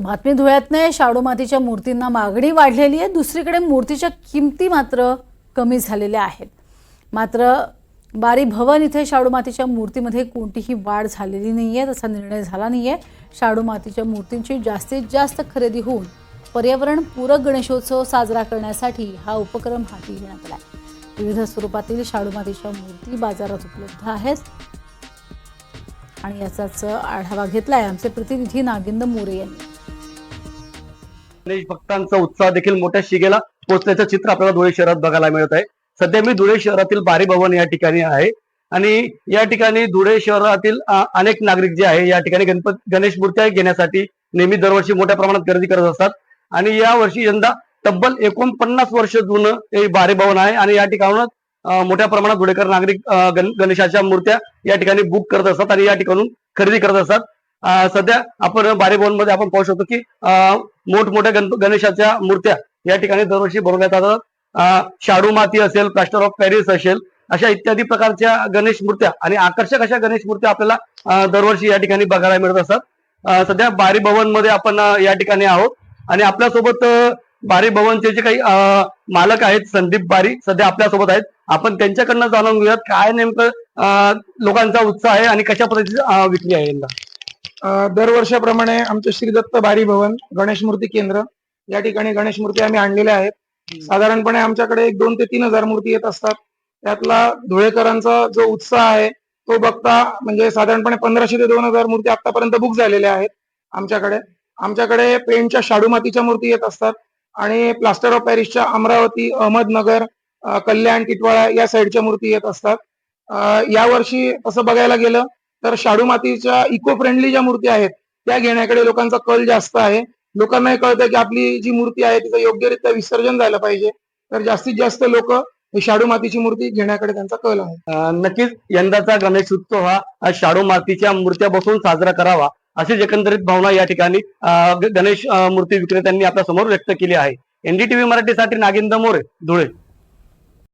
तर बातमी धुळ्यातने शाडू मातीच्या मूर्तींना मागणी वाढलेली आहे। दुसरीकडे मूर्तीच्या किमती मात्र कमी झालेल्या आहेत। मात्र बारी भवन इथे शाडू मातीच्या मूर्तीमध्ये कोणतीही वाढ झालेली नाहीये, तसा निर्णय झाला नाहीये। शाडू मातीच्या मूर्तींची जास्तीत जास्त खरेदी होऊन पर्यावरण पूरक गणेशोत्सव साजरा करण्यासाठी हा उपक्रम हाती घेण्यात आला आहे। विविध स्वरूपातील शाडू मातीच्या मूर्ती बाजारात उपलब्ध आहेत आणि याचाच आढावा घेतलाय आमचे प्रतिनिधी नागिंद मोरे यांनी। गणेश भक्तांचा उत्साह देखील मोठ्या शिगेला पोहोचण्याचं चित्र आपल्याला धुळे शहरात बघायला मिळत आहे। सध्या मी धुळे शहरातील बारी भवन या ठिकाणी आहे आणि या ठिकाणी धुळे शहरातील अनेक नागरिक जे आहे या ठिकाणी गणेश मूर्त्या घेण्यासाठी नेहमी दरवर्षी मोठ्या प्रमाणात गर्दी करत असतात आणि या वर्षी यंदा तब्बल 49 वर्ष जुनं हे बारी भवन आहे आणि या ठिकाणून मोठ्या प्रमाणात धुळेकर नागरिक गणेशाच्या मूर्त्या या ठिकाणी बुक करत असतात आणि या ठिकाणून खरेदी करत असतात। सध्या आपण बारी भवन मध्ये आपण पाहू शकतो की मोठमोठ्या गणेशाच्या मूर्त्या या ठिकाणी दरवर्षी बनवण्यात येतात। शाडू माती असेल, प्लास्टर ऑफ पॅरिस असेल, अशा इत्यादी प्रकारच्या गणेश मूर्त्या आणि आकर्षक अशा गणेश मूर्त्या आपल्याला दरवर्षी या ठिकाणी बघायला मिळत असतात। सध्या बारी भवन मध्ये आपण या ठिकाणी आहोत आणि आपल्यासोबत बारी भवनचे जे काही मालक आहेत संदीप बारी सध्या आपल्यासोबत आहेत। आपण त्यांच्याकडनं जाणून घेऊयात काय नेमकं लोकांचा उत्साह आहे आणि कशा पद्धतीची विक्री आहे यंदा। दरवर्षाप्रमाणे आमचे श्री दत्त बारी भवन गणेश मूर्ती केंद्र या ठिकाणी गणेश मूर्ती आम्ही आणलेल्या आहेत। साधारणपणे आमच्याकडे 2 ते 3 हजार मूर्ती येत असतात। त्यातला धुळेकरांचा जो उत्साह आहे तो बघता म्हणजे साधारणपणे 1500 ते 2000 मूर्ती आतापर्यंत बुक झालेल्या आहेत। आमच्याकडे पेंटच्या शाडू मातीच्या मूर्ती येत असतात आणि प्लास्टर ऑफ पॅरिसच्या अमरावती, अहमदनगर, कल्याण, टिटवाळा या साईडच्या मूर्ती येत असतात। यावर्षी असं बघायला गेलं तर शाडू मातीच्या इको फ्रेंडली ज्या मूर्ती आहेत त्या घेण्याकडे लोकांचा कल जास्त आहे। लोकांनाही कळतं की आपली जी मूर्ती आहे तिचं योग्यरित्या विसर्जन झालं पाहिजे, तर जास्तीत जास्त लोक शाडू मातीची मूर्ती घेण्याकडे त्यांचा कल आहे। नक्कीच यंदाचा गणेश उत्सव हा शाडू मातीच्या मूर्त्या बसून साजरा करावा अशी एकंदरीत भावना या ठिकाणी गणेश मूर्ती विक्रेत्यांनी आपल्या समोर व्यक्त केली आहे। एनडीटीव्ही मराठीसाठी नागिंद मोरे, धुळे।